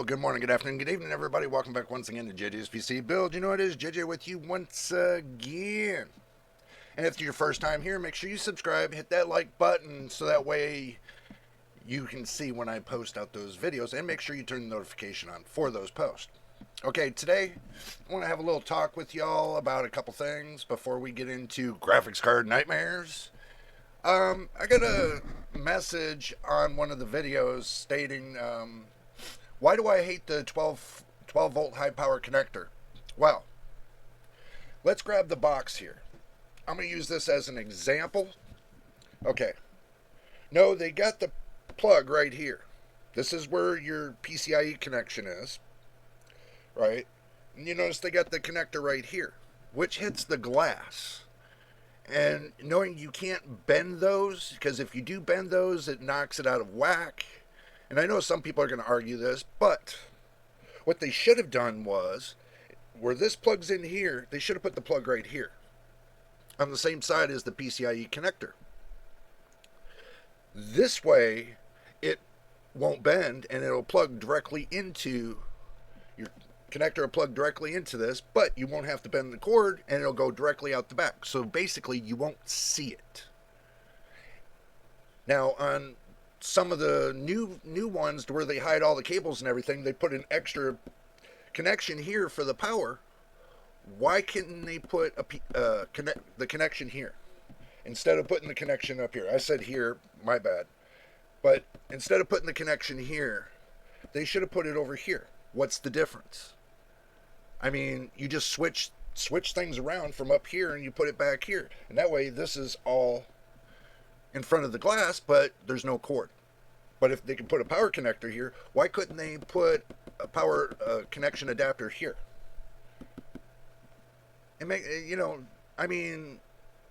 good morning, good afternoon, good evening, everybody. Welcome back once again to JJ's PC Build. You know it is JJ with you once again. And if it's your first time here, make sure you subscribe, hit that like button so that way you can see when I post out those videos, and make sure you turn the notification on for those posts. Okay, today I want to have a little talk with y'all about a couple things before we get into graphics card nightmares. I got a message on one of the videos stating, why do I hate the 12 volt high power connector? Well, let's grab the box here. I'm going to use this as an example. Okay. No, they got the plug right here. This is where your PCIe connection is, right? And you notice they got the connector right here, which hits the glass. And knowing you can't bend those, because if you do bend those, it knocks it out of whack. And I know some people are going to argue this, but what they should have done was, where this plugs in here, they should have put the plug right here, on the same side as the PCIe connector. This way, it won't bend, and it'll plug directly into your connector will plug directly into this, but you won't have to bend the cord, and it'll go directly out the back. So basically, you won't see it. Now, on some of the new ones, where they hide all the cables and everything, they put an extra connection here for the power. Why couldn't they put the connection here instead of putting the connection up here? I said here, my bad. But instead of putting the connection here, they should have put it over here. What's the difference? I mean, you just switch things around from up here and you put it back here. And that way this is all in front of the glass, but there's no cord. But if they can put a power connector here, why couldn't they put a power connection adapter here? And make, I mean,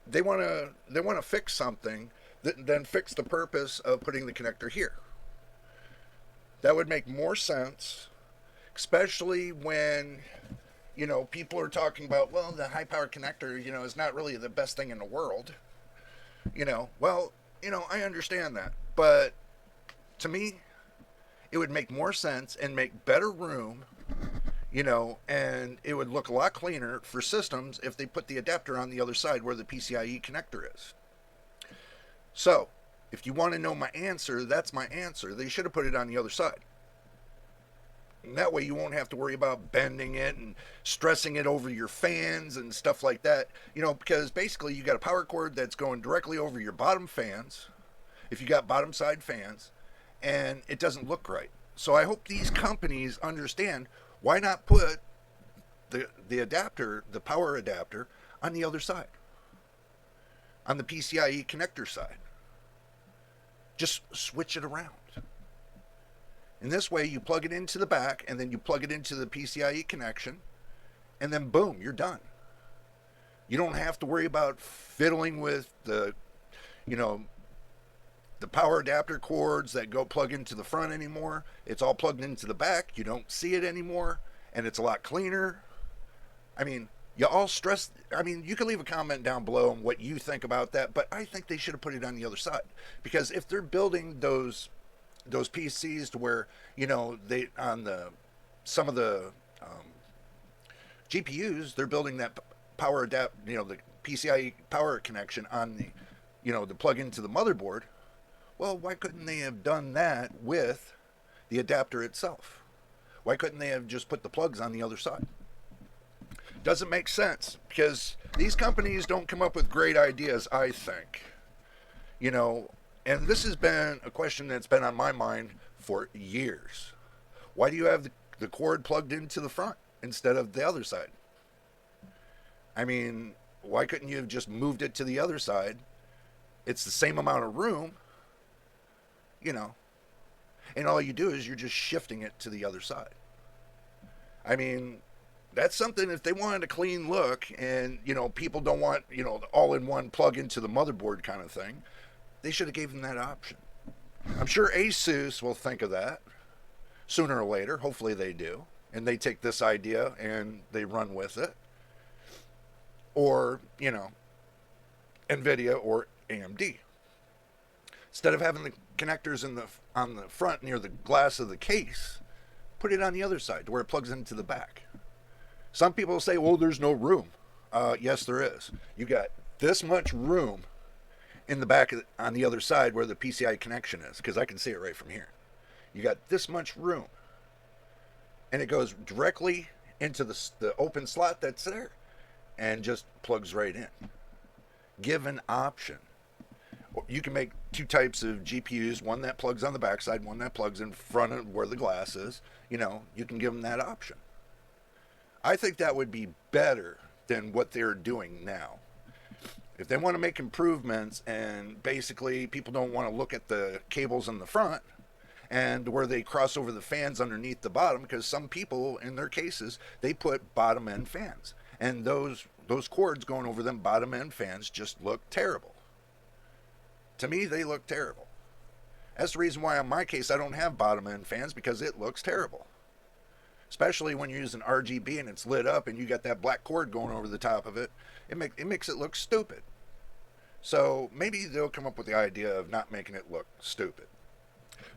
they want to fix something, then fix the purpose of putting the connector here. That would make more sense, especially when, people are talking about, well, the high power connector, is not really the best thing in the world. I understand that, but to me, it would make more sense and make better room, and it would look a lot cleaner for systems if they put the adapter on the other side where the PCIe connector is. So, if you want to know my answer, that's my answer. They should have put it on the other side. And that way you won't have to worry about bending it and stressing it over your fans and stuff like that. Because basically you got a power cord that's going directly over your bottom fans, if you got bottom side fans, and it doesn't look right. So I hope these companies understand, why not put the adapter, the power adapter, on the other side, on the PCIe connector side. Just switch it around. And this way you plug it into the back, and then you plug it into the PCIe connection, and then boom, you're done. You don't have to worry about fiddling with the power adapter cords that go plug into the front anymore. It's all plugged into the back. You don't see it anymore, and it's a lot cleaner. I mean, you can leave a comment down below on what you think about that, but I think they should have put it on the other side. Because if they're building those PCs to where, they on some of the GPUs, they're building that power the PCIe power connection on the plug into the motherboard. Well, why couldn't they have done that with the adapter itself? Why couldn't they have just put the plugs on the other side? Doesn't make sense, because these companies don't come up with great ideas, I think. And this has been a question that's been on my mind for years. Why do you have the cord plugged into the front instead of the other side? I mean, why couldn't you have just moved it to the other side? It's the same amount of room, and all you do is you're just shifting it to the other side. I mean, that's something, if they wanted a clean look and, people don't want, the all-in-one plug into the motherboard kind of thing, they should have given them that option. I'm sure Asus will think of that sooner or later. Hopefully they do. And they take this idea and they run with it. Or, NVIDIA or AMD. Instead of having the connectors on the front near the glass of the case, put it on the other side to where it plugs into the back. Some people say, well, there's no room. Yes, there is. You got this much room in the back on the other side where the PCI connection is, because I can see it right from here. You got this much room, and it goes directly into the open slot that's there and just plugs right in. Give an option. You can make two types of GPUs, one that plugs on the backside, one that plugs in front of where the glass is. You know, you can give them that option. I think that would be better than what they're doing now. If they want to make improvements and basically people don't want to look at the cables in the front and where they cross over the fans underneath the bottom, because some people in their cases, they put bottom end fans, and those cords going over them bottom end fans just look terrible. To me, they look terrible. That's the reason why in my case I don't have bottom end fans, because it looks terrible. Especially when you're using RGB and it's lit up and you got that black cord going over the top of it. It makes it look stupid. So maybe they'll come up with the idea of not making it look stupid.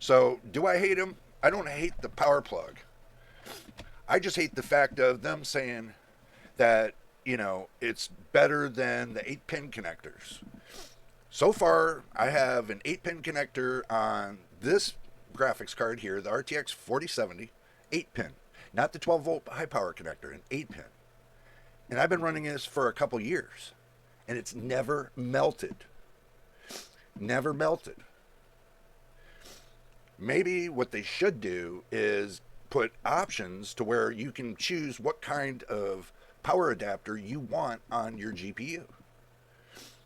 So do I hate them? I don't hate the power plug. I just hate the fact of them saying that, you know, it's better than the 8-pin connectors. So far, I have an 8-pin connector on this graphics card here, the RTX 4070, 8-pin. Not the 12-volt high-power connector, an 8-pin. And I've been running this for a couple years, and it's never melted. Never melted. Maybe what they should do is put options to where you can choose what kind of power adapter you want on your GPU.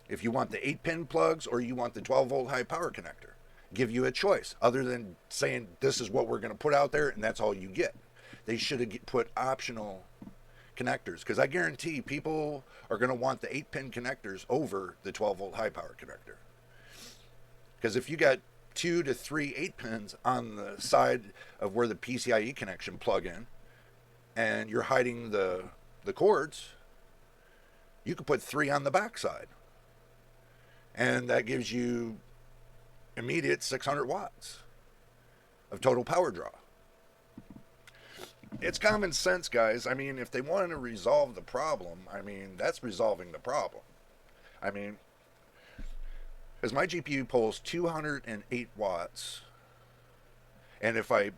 If you want the 8-pin plugs or you want the 12-volt high-power connector. Give you a choice, other than saying this is what we're going to put out there and that's all you get. They should have put optional connectors, because I guarantee people are going to want the 8-pin connectors over the 12-volt high-power connector. Because if you got 2 to 3 8-pins on the side of where the PCIe connection plug in, and you're hiding the cords, you could put 3 on the backside. And that gives you immediate 600 watts of total power draw. It's common sense, guys. I mean, if they wanted to resolve the problem, I mean, that's resolving the problem. I mean, because my GPU pulls 208 watts, and if I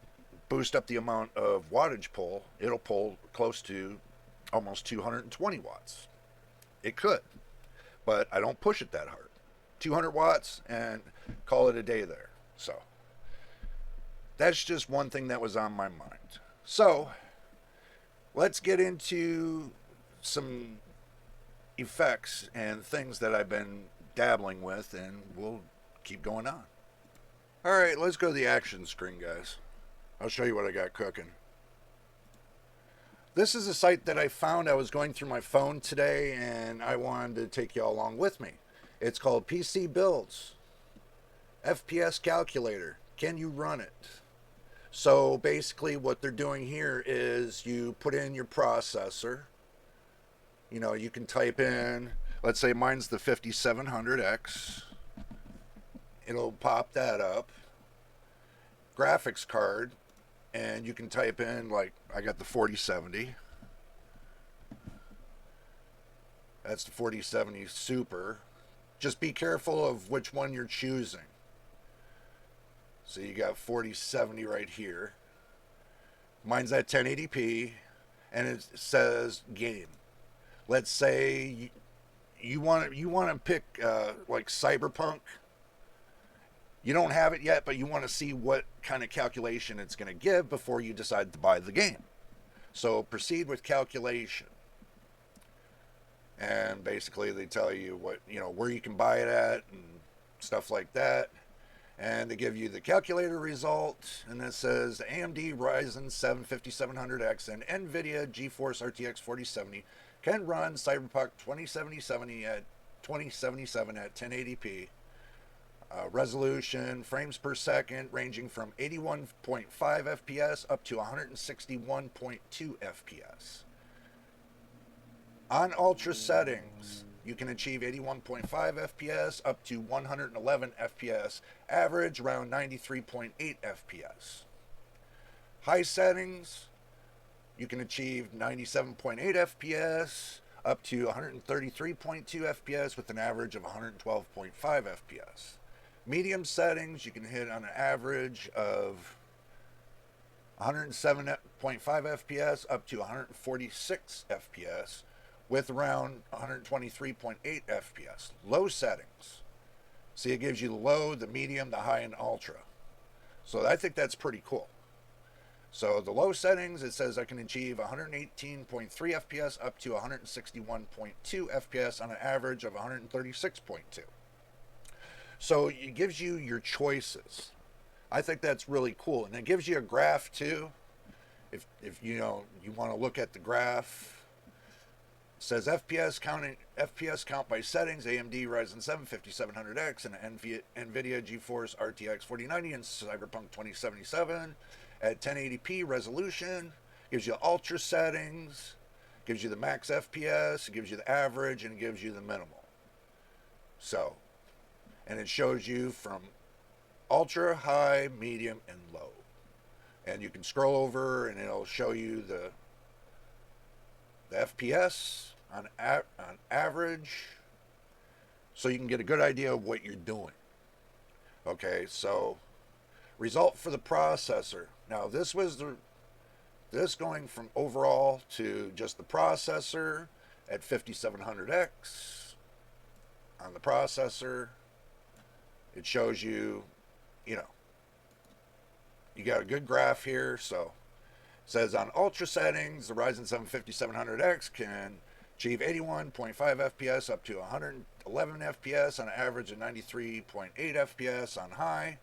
boost up the amount of wattage pull, it'll pull close to almost 220 watts. It could, but I don't push it that hard. 200 watts and call it a day there. So that's just one thing that was on my mind. So let's get into some effects and things that I've been dabbling with, and we'll keep going on. All right, let's go to the action screen, guys. I'll show you what I got cooking. This is a site that I found. I was going through my phone today, and I wanted to take you all along with me. It's called PC Builds, FPS Calculator. Can you run it? So basically what they're doing here is you put in your processor. You know, you can type in, let's say mine's the 5700X. It'll pop that up. Graphics card. And you can type in, like, I got the 4070. That's the 4070 Super. Just be careful of which one you're choosing. So you got 4070 right here. Mine's at 1080p, and it says game. Let's say you want to pick like Cyberpunk. You don't have it yet, but you want to see what kind of calculation it's going to give before you decide to buy the game. So proceed with calculation. And basically they tell you what, you know, where you can buy it at and stuff like that. And they give you the calculator result, and it says AMD Ryzen 7 5700X and NVIDIA GeForce RTX 4070 can run Cyberpunk 2077 at 1080p. Resolution, frames per second, ranging from 81.5 FPS up to 161.2 FPS. On ultra settings, you can achieve 81.5 FPS up to 111 FPS, average around 93.8 FPS. High settings, you can achieve 97.8 FPS up to 133.2 FPS with an average of 112.5 FPS. Medium settings, you can hit on an average of 107.5 FPS up to 146 FPS with around 123.8 FPS. Low settings. See, it gives you the low, the medium, the high, and ultra. So I think that's pretty cool. So the low settings, it says I can achieve 118.3 FPS up to 161.2 FPS on an average of 136.2. So it gives you your choices. I think that's really cool, and it gives you a graph too. If you want to look at the graph, it says FPS count by settings: AMD Ryzen 7 5700X and NVIDIA GeForce RTX 4090 and Cyberpunk 2077 at 1080p resolution. Gives you ultra settings, gives you the max FPS, it gives you the average, and it gives you the minimal. So, and it shows you from ultra, high, medium, and low. And you can scroll over and it'll show you the FPS on average, so you can get a good idea of what you're doing. Okay, so result for the processor. Now this going from overall to just the processor at 5700X on the processor. It shows you, you got a good graph here. So it says on ultra settings, the Ryzen 7 5700X can achieve 81.5 FPS up to 111 FPS on an average of 93.8 FPS on high,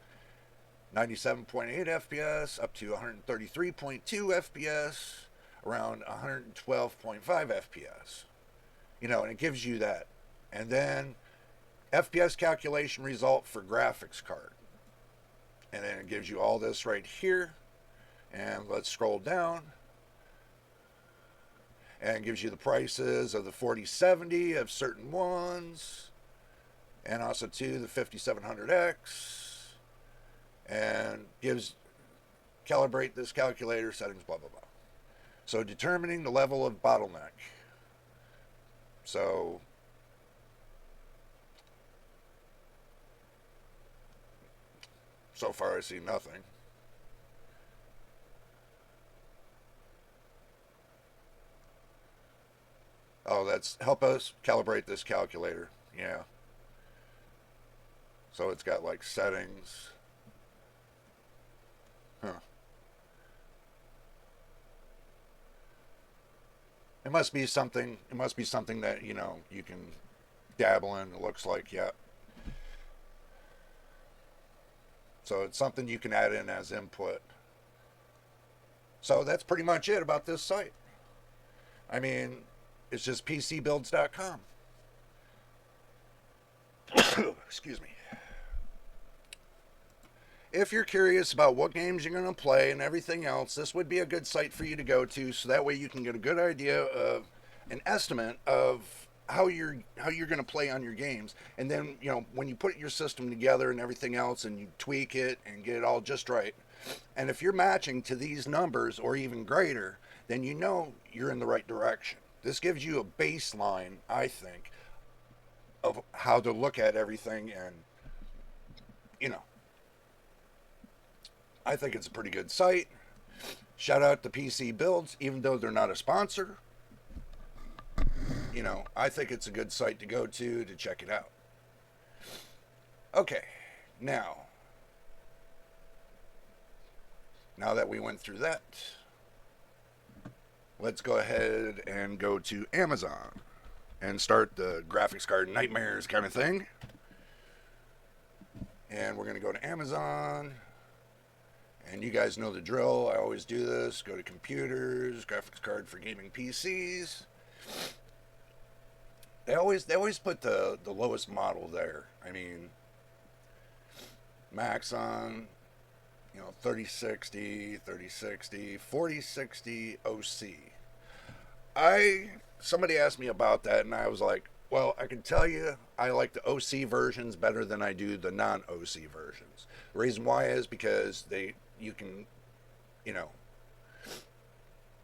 97.8 FPS up to 133.2 FPS, around 112.5 FPS. And it gives you that. And then FPS calculation result for graphics card. And then it gives you all this right here. And let's scroll down. And it gives you the prices of the 4070 of certain ones. And also too the 5700X. And calibrate this calculator settings, blah, blah, blah. So determining the level of bottleneck. So far I see nothing. Oh, that's help us calibrate this calculator. Yeah. So it's got like settings. Huh. It must be something that, you can dabble in. It looks like, yeah. So it's something you can add in as input. So that's pretty much it about this site. I mean, it's just PCBuilds.com. Excuse me. If you're curious about what games you're going to play and everything else, this would be a good site for you to go to, so that way you can get a good idea of an estimate of how you're going to play on your games. And then, when you put your system together and everything else and you tweak it and get it all just right, and if you're matching to these numbers or even greater, then you're in the right direction. This gives you a baseline, I think, of how to look at everything. And I think it's a pretty good site. Shout out to PC Builds, even though they're not a sponsor. I think it's a good site to go to check it out. Okay, now that we went through that, let's go ahead and go to Amazon and start the graphics card nightmares kind of thing. And we're going to go to Amazon. And you guys know the drill. I always do this. Go to computers, graphics card for gaming PCs. They always put the lowest model there. I mean, Maxon, 3060, 4060 OC. Somebody asked me about that, and I was like, well, I can tell you I like the OC versions better than I do the non-OC versions. The reason why is because you can,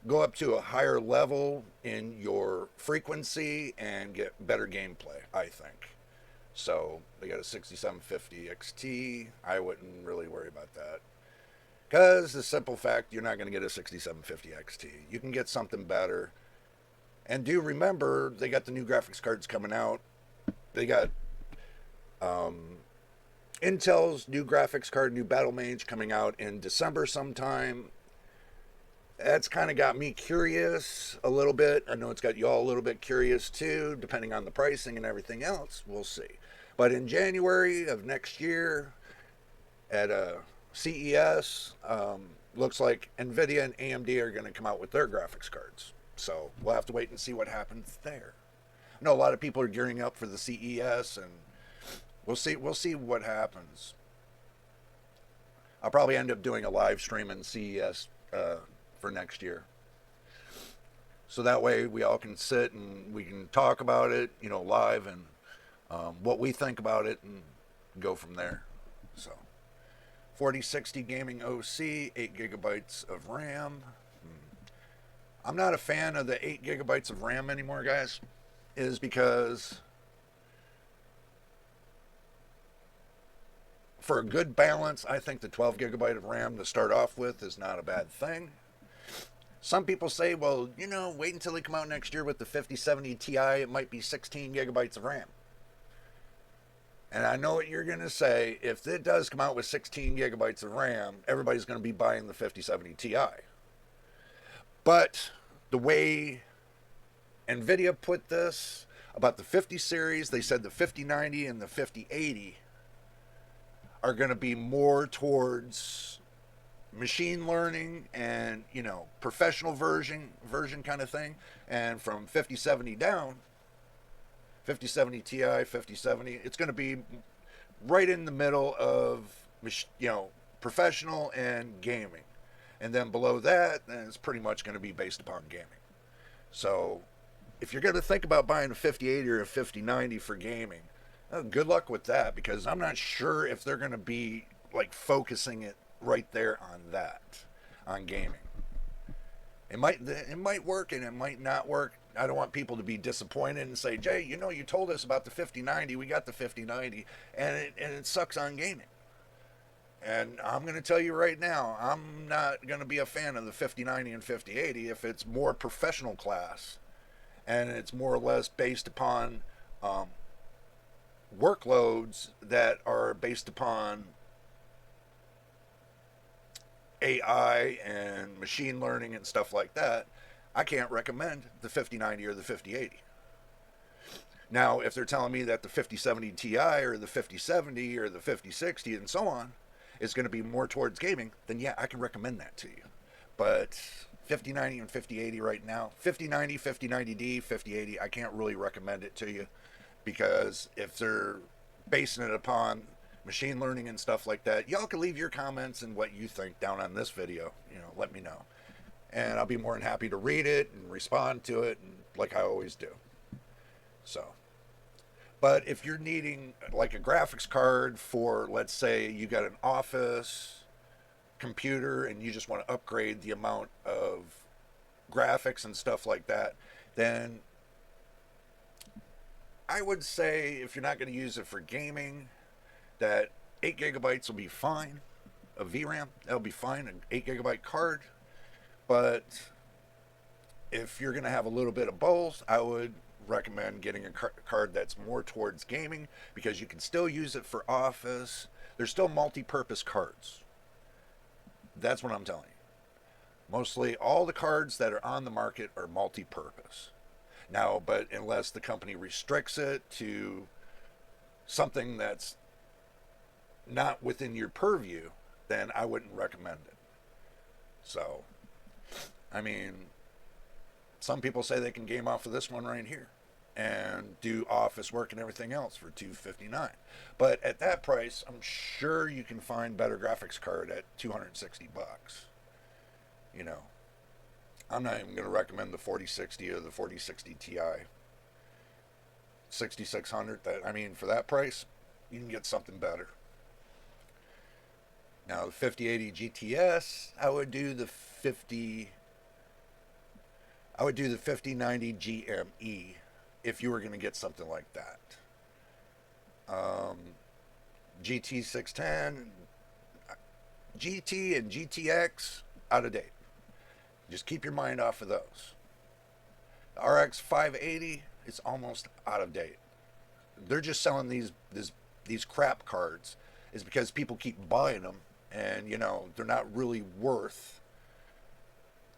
go up to a higher level in your frequency and get better gameplay, I think. So they got a 6750 XT. I wouldn't really worry about that. Because the simple fact, you're not going to get a 6750 XT. You can get something better. And do remember, they got the new graphics cards coming out. They got Intel's new graphics card, new Battle Mage, coming out in December sometime. That's kind of got me curious a little bit. I know it's got y'all a little bit curious too, depending on the pricing and everything else. We'll see. But in January of next year at CES, looks like NVIDIA and AMD are going to come out with their graphics cards. So we'll have to wait and see what happens there. I know a lot of people are gearing up for the CES, and we'll see what happens. I'll probably end up doing a live stream in CES for next year. So that way we all can sit and we can talk about it, live, and what we think about it, and go from there. So 4060 gaming OC, 8 gigabytes of RAM. I'm not a fan of the 8 gigabytes of RAM anymore, guys. Is because for a good balance, I think the 12 gigabyte of RAM to start off with is not a bad thing. Some people say, well, wait until they come out next year with the 5070 Ti, it might be 16 gigabytes of RAM. And I know what you're going to say. If it does come out with 16 gigabytes of RAM, everybody's going to be buying the 5070 Ti. But the way NVIDIA put this about the 50 series, they said the 5090 and the 5080 are going to be more towards machine learning and, professional version kind of thing. And from 5070 down, 5070 Ti, 5070, it's going to be right in the middle of, professional and gaming. And then below that, then it's pretty much going to be based upon gaming. So if you're going to think about buying a 5080 or a 5090 for gaming, good luck with that, because I'm not sure if they're going to be focusing it right there on gaming. It might work and it might not work. I don't want people to be disappointed and say, Jay, you told us about the 5090, we got the 5090, and it sucks on gaming. And I'm going to tell you right now, I'm not going to be a fan of the 5090 and 5080 if it's more professional class and it's more or less based upon workloads that are based upon AI and machine learning and stuff like that. I can't recommend the 5090 or the 5080. Now, if they're telling me that the 5070 Ti or the 5070 or the 5060 and so on is going to be more towards gaming, then yeah, I can recommend that to you. But 5090 and 5080 right now, 5090, 5090D, 5080, I can't really recommend it to you, because if they're basing it upon machine learning and stuff like that, y'all can leave your comments and what you think down on this video. Let me know. And I'll be more than happy to read it and respond to it, and like I always do. So, but if you're needing a graphics card for, let's say you got an office computer and you just want to upgrade the amount of graphics and stuff like that, then I would say if you're not going to use it for gaming, that 8 gigabytes will be fine of VRAM. That'll be fine, an 8 gigabyte card. But if you're going to have a little bit of both, I would recommend getting a card that's more towards gaming, because you can still use it for office. There's still multi-purpose cards. That's what I'm telling you. Mostly all the cards that are on the market are multi-purpose. Now, but unless the company restricts it to something that's not within your purview, then I wouldn't recommend it. So, I mean, some people say they can game off of this one right here and do office work and everything else for $259. But at that price, I'm sure you can find better graphics card at $260. I'm not even going to recommend the 4060 or the 4060 Ti. 6600, for that price, you can get something better. Now, the 5080 GTS, I would do the 50 I would do the 5090 GME if you were going to get something like that. GT 610, GT and GTX, out of date. Just keep your mind off of those. The RX 580 is almost out of date. They're just selling these crap cards is because people keep buying them, and they're not really worth.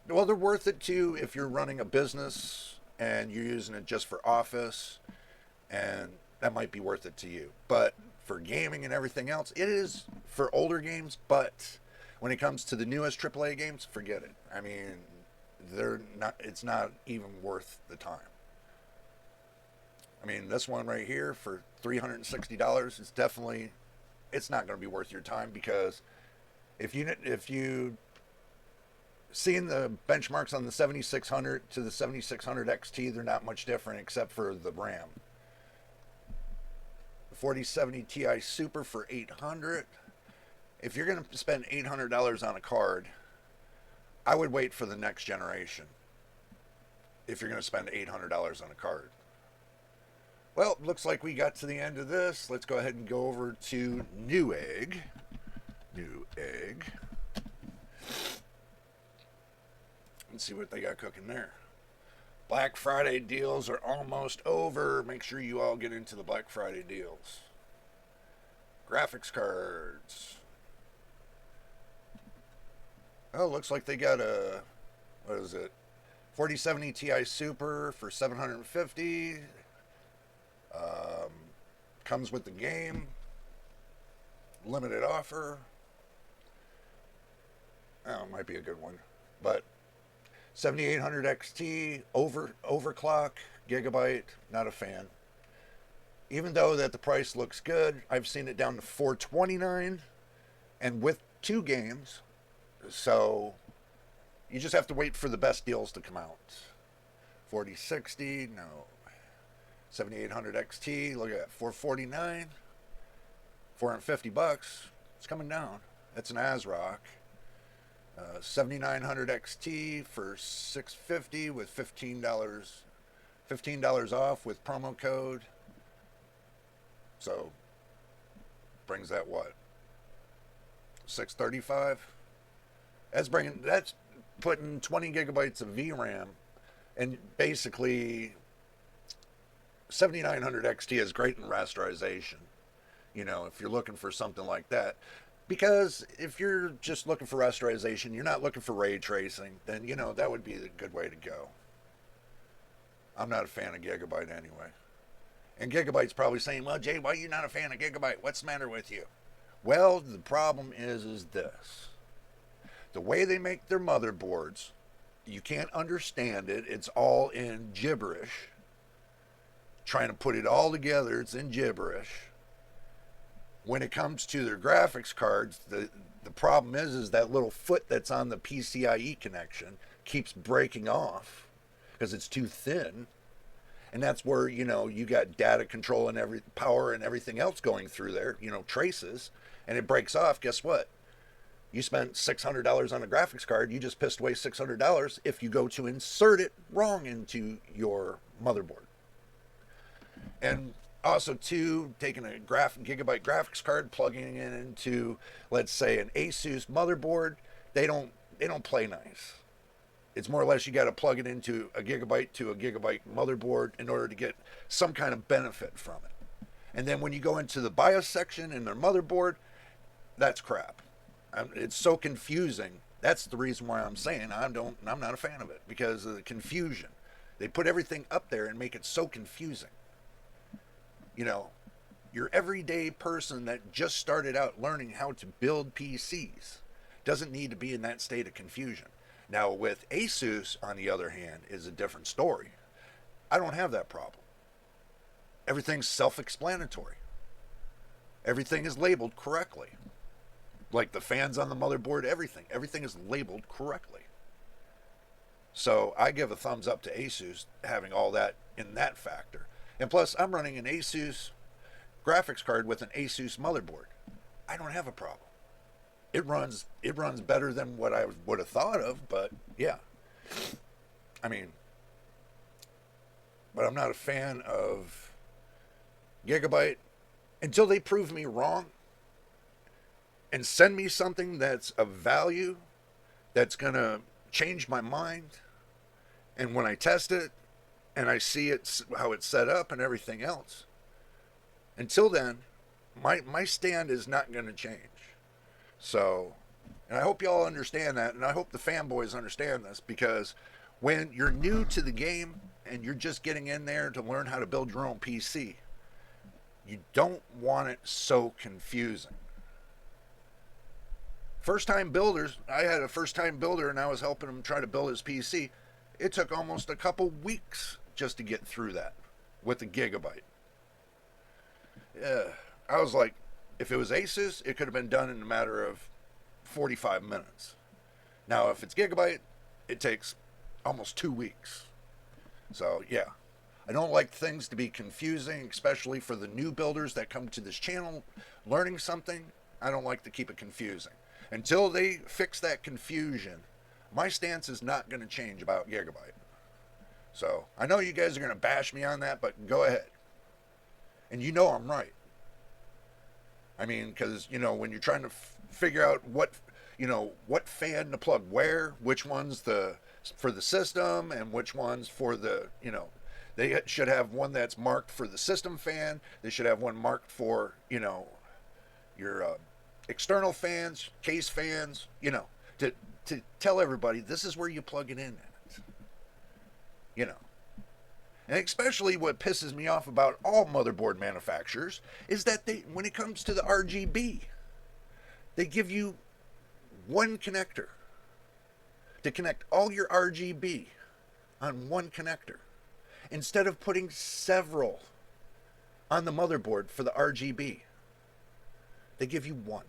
Well, they're worth it too if you're running a business and you're using it just for office, and that might be worth it to you. But for gaming and everything else, it is for older games. But when it comes to the newest AAA games, forget it. I mean, they're not. It's not even worth the time. I mean, this one right here for $360 is definitely. It's not going to be worth your time, because if you seeing the benchmarks on the 7600 to the 7600 XT, they're not much different except for the RAM. The 4070 Ti Super for $800. If you're going to spend $800 on a card, I would wait for the next generation. If you're going to spend $800 on a card. Well, looks like we got to the end of this. Let's go ahead and go over to Newegg. Newegg. Let's see what they got cooking there. Black Friday deals are almost over. Make sure you all get into the Black Friday deals. Graphics cards. Oh, looks like they got a, what is it? 4070 Ti Super for $750. Comes with the game. Limited offer. Oh, might be a good one. But 7800 XT, overclock, gigabyte, not a fan. Even though that the price looks good, I've seen it down to $429, and with 2 games. So you just have to wait for the best deals to come out. 4060, no. 7800 XT, look at that, $449, $450. It's coming down. That's an ASRock. 7900 XT for $650 with $15 off with promo code. So brings that what? $635. That's putting 20 gigabytes of VRAM, and basically 7900 XT is great in rasterization. If you're looking for something like that. Because if you're just looking for rasterization, you're not looking for ray tracing, then, that would be a good way to go. I'm not a fan of Gigabyte anyway. And Gigabyte's probably saying, well, Jay, why are you not a fan of Gigabyte? What's the matter with you? Well, the problem is this. The way they make their motherboards, you can't understand it. It's all in gibberish. Trying to put it all together, it's in gibberish. When it comes to their graphics cards, the problem is that little foot that's on the PCIe connection keeps breaking off because it's too thin. And that's where, you got data control and power and everything else going through there, traces, and it breaks off. Guess what? You spent $600 on a graphics card. You just pissed away $600 if you go to insert it wrong into your motherboard. And also, too, taking a gigabyte graphics card, plugging it into, let's say, an Asus motherboard, they don't play nice. It's more or less you got to plug it into a gigabyte to a gigabyte motherboard in order to get some kind of benefit from it. And then when you go into the BIOS section in their motherboard, that's crap. It's so confusing. That's the reason why I'm saying I'm not a fan of it, because of the confusion. They put everything up there and make it so confusing. Your everyday person that just started out learning how to build PCs doesn't need to be in that state of confusion. Now, with Asus, on the other hand, is a different story. I don't have that problem. Everything's self-explanatory. Everything is labeled correctly. Like the fans on the motherboard, everything is labeled correctly. So I give a thumbs up to Asus having all that in that factor. And plus, I'm running an Asus graphics card with an Asus motherboard. I don't have a problem. It runs better than what I would have thought of, but yeah. I mean, but I'm not a fan of Gigabyte until they prove me wrong and send me something that's of value, that's going to change my mind. And when I test it and I see it, how it's set up and everything else, until then, my stand is not going to change. So, and I hope y'all understand that, and I hope the fanboys understand this, because when you're new to the game and you're just getting in there to learn how to build your own PC, you don't want it so confusing. First time builders, I had a first time builder and I was helping him try to build his PC. It took almost a couple weeks just to get through that with the Gigabyte. Yeah, I was like, if it was Asus, it could have been done in a matter of 45 minutes. Now, if it's Gigabyte, it takes almost 2 weeks. So, yeah. I don't like things to be confusing, especially for the new builders that come to this channel learning something. I don't like to keep it confusing. Until they fix that confusion, my stance is not going to change about Gigabyte. So, I know you guys are going to bash me on that, but go ahead. And you know I'm right. I mean, because, when you're trying to figure out what fan to plug where, which one's for the system and which one's for the, they should have one that's marked for the system fan. They should have one marked for, your external fans, case fans, to tell everybody this is where you plug it in at. And especially what pisses me off about all motherboard manufacturers is that when it comes to the RGB, they give you one connector to connect all your RGB on one connector, instead of putting several on the motherboard for the RGB. They give you one.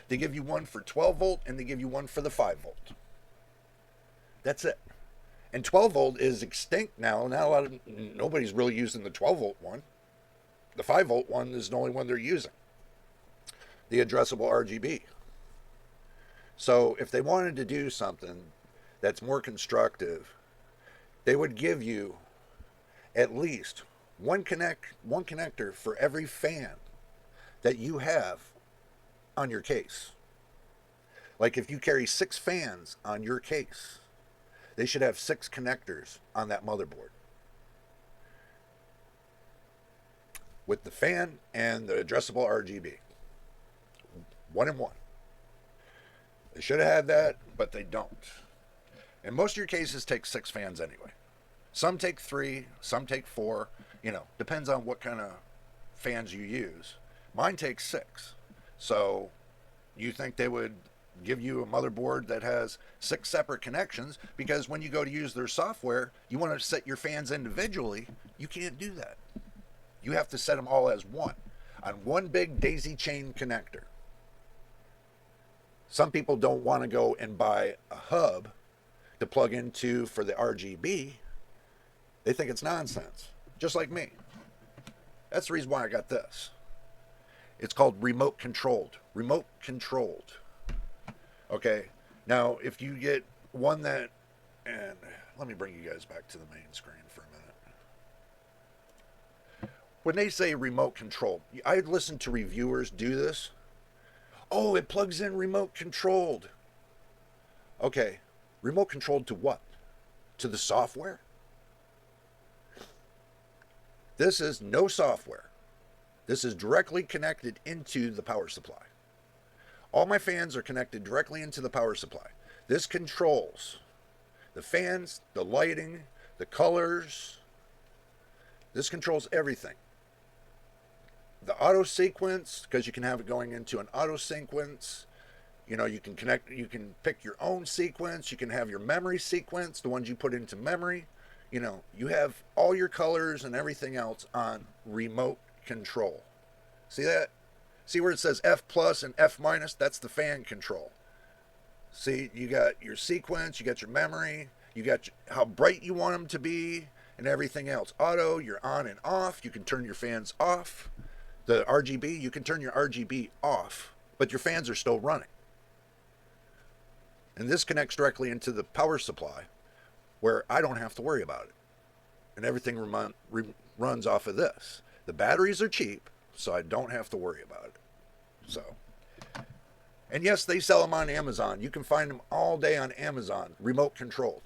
They give you one for 12 volt and they give you one for the 5 volt. That's it. And 12 volt is extinct now. Nobody's really using the 12 volt one. The 5 volt one is the only one they're using. The addressable RGB. So if they wanted to do something that's more constructive, they would give you at least one connector for every fan that you have on your case. Like if you carry 6 fans on your case, they should have 6 connectors on that motherboard, with the fan and the addressable RGB. 1 and 1. They should have had that, but they don't. And most of your cases take 6 fans anyway. Some take 3, some take 4. Depends on what kind of fans you use. Mine takes 6. So you think they would give you a motherboard that has 6 separate connections, because when you go to use their software, you want to set your fans individually. You can't do that. You have to set them all as one, on one big daisy chain connector. Some people don't want to go and buy a hub to plug into for the RGB. They think it's nonsense, just like me. That's the reason why I got this. It's called remote controlled. Remote controlled. Okay, now if you get one that, and let me bring you guys back to the main screen for a minute. When they say remote controlled, I listen to reviewers do this. Oh, it plugs in remote controlled. Okay, remote controlled to what? To the software? This is no software. This is directly connected into the power supply. All my fans are connected directly into the power supply. This controls the fans, the lighting, the colors. This controls everything. The auto sequence, because you can have it going into an auto sequence. You can pick your own sequence. You can have your memory sequence, the ones you put into memory. You have all your colors and everything else on remote control. See that? See where it says F plus and F minus? That's the fan control. See, you got your sequence, you got your memory, you got how bright you want them to be, and everything else. Auto, you're on and off. You can turn your fans off. The RGB, you can turn your RGB off, but your fans are still running. And this connects directly into the power supply, where I don't have to worry about it. and everything runs off of this. The batteries are cheap, so I don't have to worry about it. So, and yes, they sell them on Amazon. You can find them all day on Amazon, remote controlled.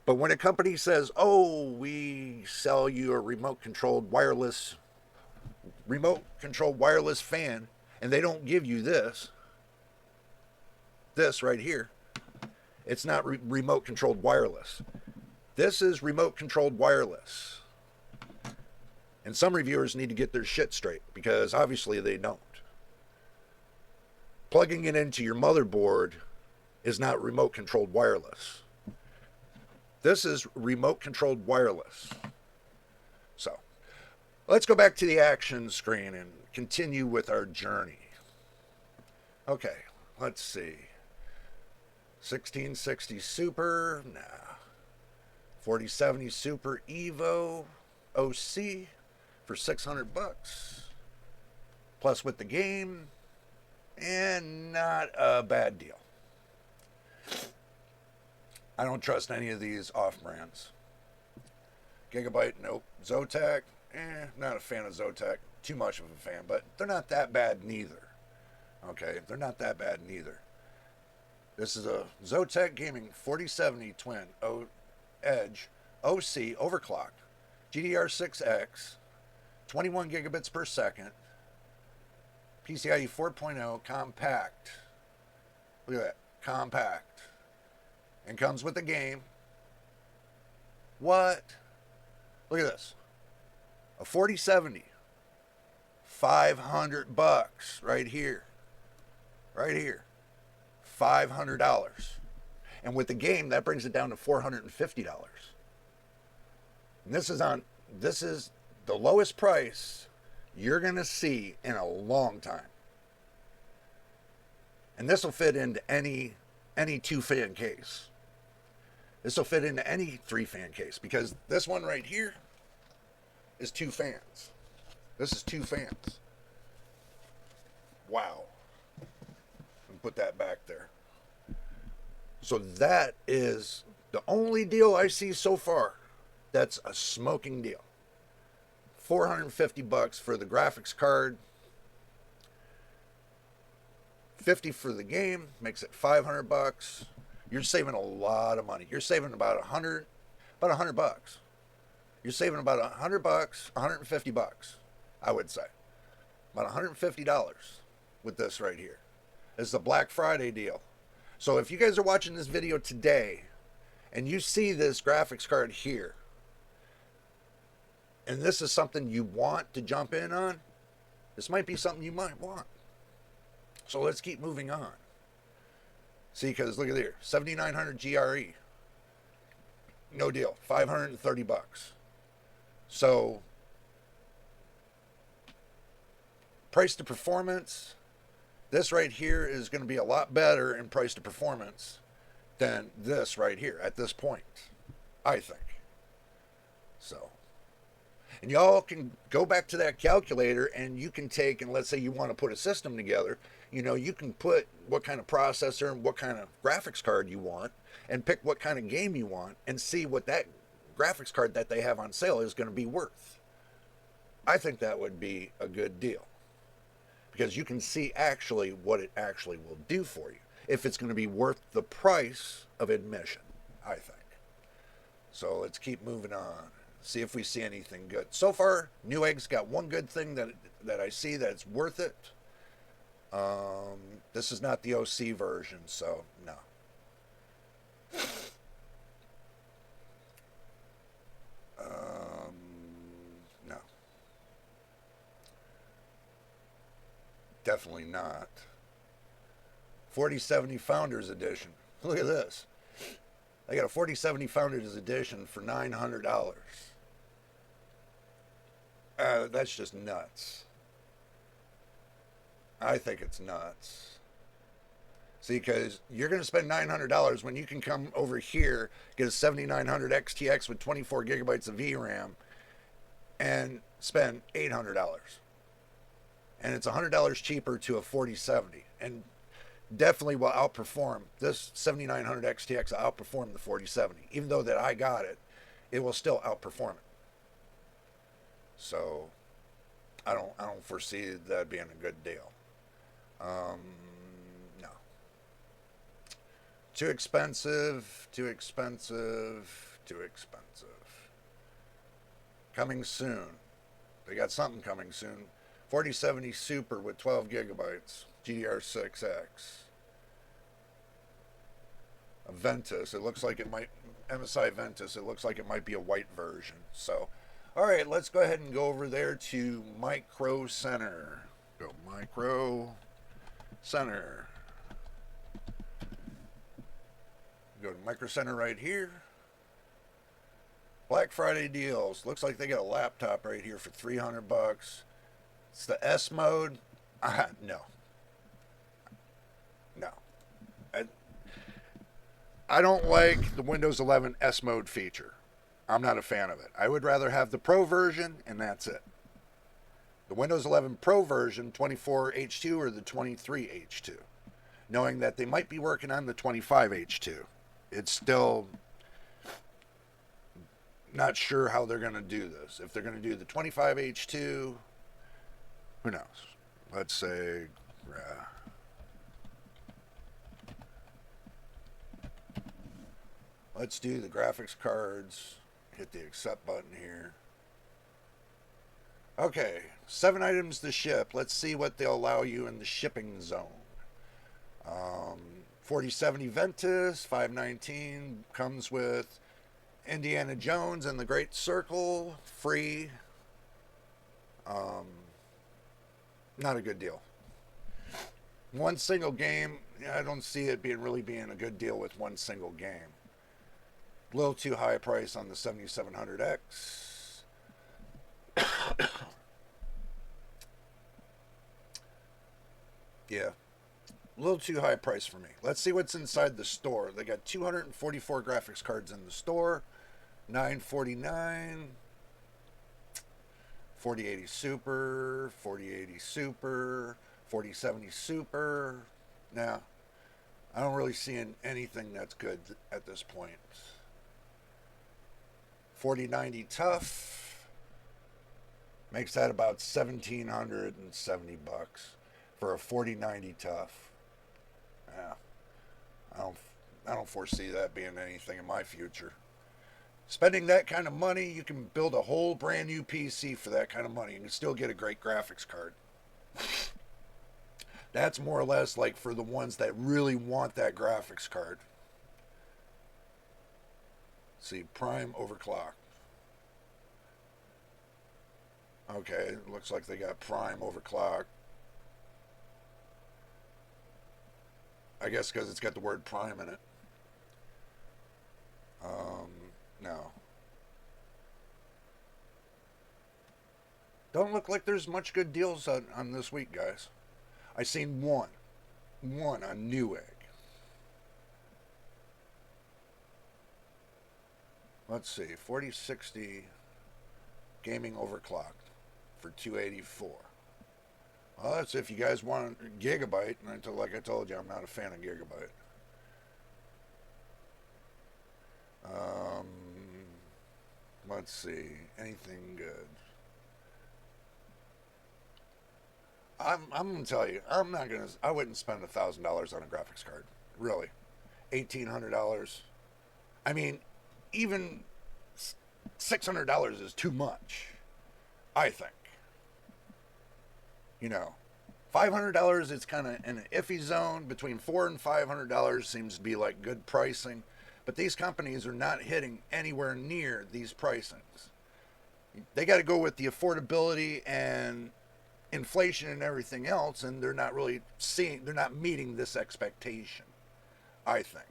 But when a company says, "Oh, we sell you a remote controlled wireless fan," and they don't give you this right here, it's not remote controlled wireless. This is remote controlled wireless. And some reviewers need to get their shit straight, because obviously they don't. Plugging it into your motherboard is not remote controlled wireless. This is remote controlled wireless. So, let's go back to the action screen and continue with our journey. Okay, let's see. 1660 Super, nah. 4070 Super Evo OC for $600. Plus with the game, and not a bad deal. I don't trust any of these off-brands. Gigabyte, nope. Zotac, not a fan of Zotac. Too much of a fan, but they're not that bad neither. Okay, they're not that bad neither. This is a Zotac Gaming 4070 Twin Edge OC overclocked, GDR6X, 21 gigabits per second, PCIe 4.0 compact. Look at that, compact. And comes with the game. What? Look at this. A 4070. $500 right here. Right here. $500. And with the game, that brings it down to $450. And this is the lowest price you're going to see in a long time. And this will fit into any 2-fan case. This will fit into any 3-fan case, because this one right here is 2 fans. This is 2 fans. Wow. And put that back there. So that is the only deal I see so far that's a smoking deal. $450 for the graphics card. $50 for the game, makes it $500. You're saving a lot of money. You're saving about $100. You're saving about $100, $150, I would say. About $150 with this right here. This is a Black Friday deal. So if you guys are watching this video today and you see this graphics card here, and this is something you want to jump in on, this might be something you might want. So let's keep moving on. See, because look at here, 7900 GRE. No deal, $530. So, price to performance, this right here is going to be a lot better in price to performance than this right here at this point, I think. So, and y'all can go back to that calculator and you can take, and let's say you want to put a system together, you know, you can put what kind of processor and what kind of graphics card you want and pick what kind of game you want and see what that graphics card that they have on sale is going to be worth. I think that would be a good deal, because you can see actually what it actually will do for you, if it's going to be worth the price of admission, I think. So let's keep moving on. See if we see anything good. So far, Newegg's got one good thing that I see that's worth it. This is not the OC version, so no. No. Definitely not. 4070 Founders Edition. Look at this. I got a 4070 Founders Edition for $900. That's just nuts. I think it's nuts. See, because you're going to spend $900 when you can come over here, get a 7900 XTX with 24 gigabytes of VRAM, and spend $800. And it's $100 cheaper to a 4070. And definitely will outperform. This 7900 XTX will outperform the 4070. Even though that I got it, it will still outperform it. So I don't foresee that being a good deal. Um, no, too expensive, too expensive, too expensive. Coming soon. They got something coming soon. 4070 Super with 12 gigabytes, GDR6X. A Ventus. It looks like it might MSI Ventus. It looks like it might be a white version. So, all right, let's go ahead and go over there to Micro Center. Go Micro Center. Go to Micro Center right here. Black Friday deals. Looks like they got a laptop right here for $300. It's the S mode. No, no. I, I don't like the Windows 11 S mode feature. I'm not a fan of it. I would rather have the Pro version, and that's it. The Windows 11 Pro version, 24H2 or the 23H2, knowing that they might be working on the 25H2. It's still not sure how they're going to do this. If they're going to do the 25H2, who knows? Let's say, let's do the graphics cards. Hit the accept button here. Okay, 7 items to ship. Let's see what they'll allow you in the shipping zone. 4070 Ventus, 519 comes with Indiana Jones and the Great Circle, free. Not a good deal. One single game, I don't see it really being a good deal with one single game. A little too high a price on the 7700X. Yeah, a little too high price for me. Let's see what's inside the store. They got 244 graphics cards in the store. 949. 4080 Super, 4080 Super, 4070 Super. Now, I don't really see anything that's good at this point. 4090 Tough makes that about $1,770 for a 4090 Tough. Yeah, I don't foresee that being anything in my future. Spending that kind of money, you can build a whole brand new PC for that kind of money and still get a great graphics card. That's more or less like for the ones that really want that graphics card. See, Prime overclock. Okay, looks like they got Prime overclock. I guess because it's got the word Prime in it. No. Don't look like there's much good deals on this week, guys. I seen one on Newegg. Let's see, 4060 gaming overclocked for $284. Well, that's if you guys want a gigabyte, and like I told you, I'm not a fan of gigabyte. Let's see, anything good? I'm gonna tell you, I wouldn't spend $1,000 on a graphics card, really. $1,800. I mean, even $600 is too much, I think. You know, $500 is kind of in an iffy zone. Between $400 and $500 seems to be like good pricing. But these companies are not hitting anywhere near these pricings. They got to go with the affordability and inflation and everything else, and they're not meeting this expectation, I think.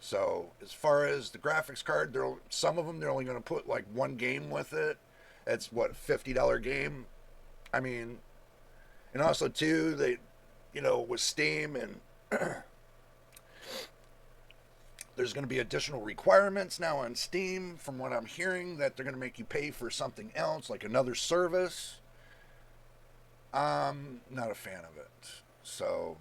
So as far as the graphics card, some of them they're only going to put like one game with it. It's what, $50 game. I mean, and also too, they, with Steam and there's going to be additional requirements now on Steam, from what I'm hearing, that they're going to make you pay for something else, like another service. I'm not a fan of it. So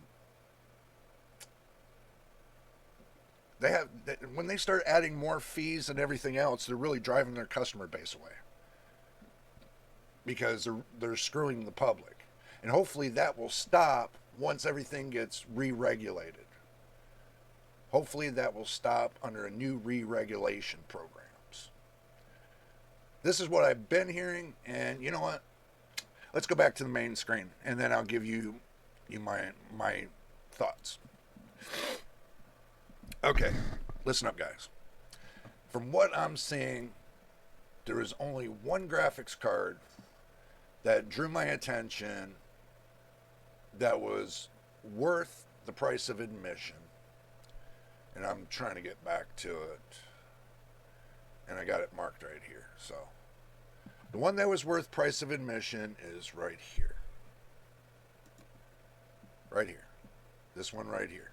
when they start adding more fees and everything else, they're really driving their customer base away. because they're screwing the public. And hopefully that will stop once everything gets re-regulated. Hopefully that will stop under a new re-regulation programs. This is what I've been hearing, and you know what? Let's go back to the main screen, and then I'll give you my thoughts. Okay, listen up, guys. From what I'm seeing, there is only one graphics card that drew my attention that was worth the price of admission. And I'm trying to get back to it. And I got it marked right here. So the one that was worth price of admission is right here. Right here. This one right here.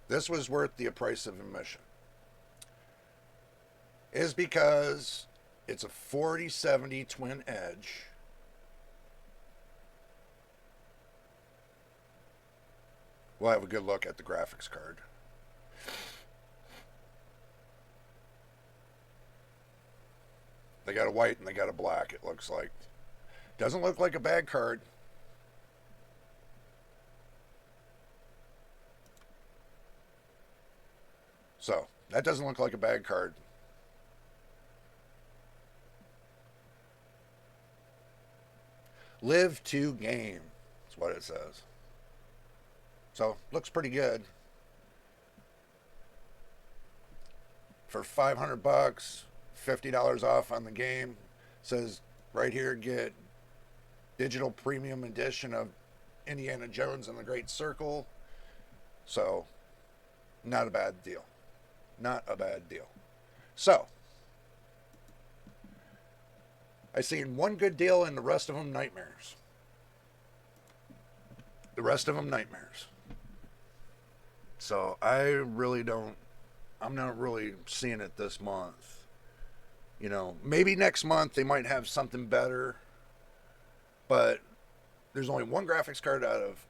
This was worth the price of admission. Is because it's a 4070 twin edge. We'll have a good look at the graphics card. They got a white and they got a black, it looks like. Doesn't look like a bad card. So, that doesn't look like a bad card. Live to game. That's what it says. So, looks pretty good. For $500, $50 off on the game. Says right here, get digital premium edition of Indiana Jones and the Great Circle. So, not a bad deal. Not a bad deal. So, I seen one good deal and the rest of them nightmares. The rest of them nightmares. So I'm not really seeing it this month. You know, maybe next month they might have something better. But there's only one graphics card out of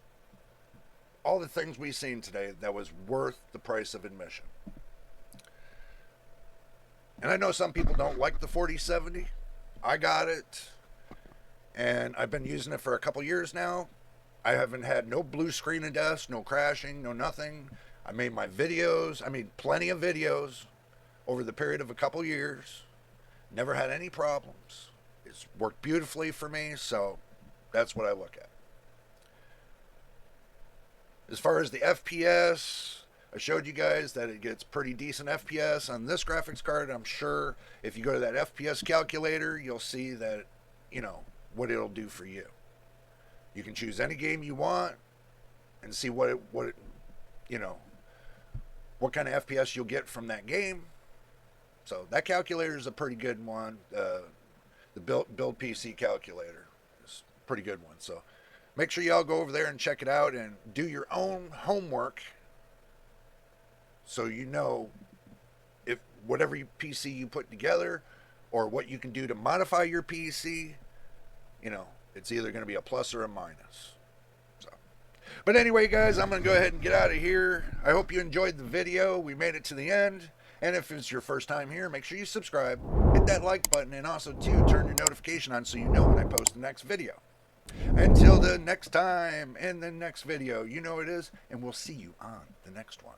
all the things we've seen today that was worth the price of admission. And I know some people don't like the 4070. I got it. And I've been using it for a couple years now. I haven't had no blue screen of death, no crashing, no nothing. I made my videos. I made plenty of videos over the period of a couple years. Never had any problems. It's worked beautifully for me, so that's what I look at. As far as the FPS, I showed you guys that it gets pretty decent FPS on this graphics card. I'm sure if you go to that FPS calculator, you'll see that, you know, what it'll do for you. You can choose any game you want and see what kind of FPS you'll get from that game. So that calculator is a pretty good one. The build PC calculator is a pretty good one. So make sure y'all go over there and check it out and do your own homework, so you know if whatever PC you put together or what you can do to modify your PC, you know, it's either going to be a plus or a minus. So, but anyway, guys, I'm going to go ahead and get out of here. I hope you enjoyed the video. We made it to the end. And if it's your first time here, make sure you subscribe, hit that like button, and also, too, turn your notification on so you know when I post the next video. Until the next time, in the next video, you know it is, and we'll see you on the next one.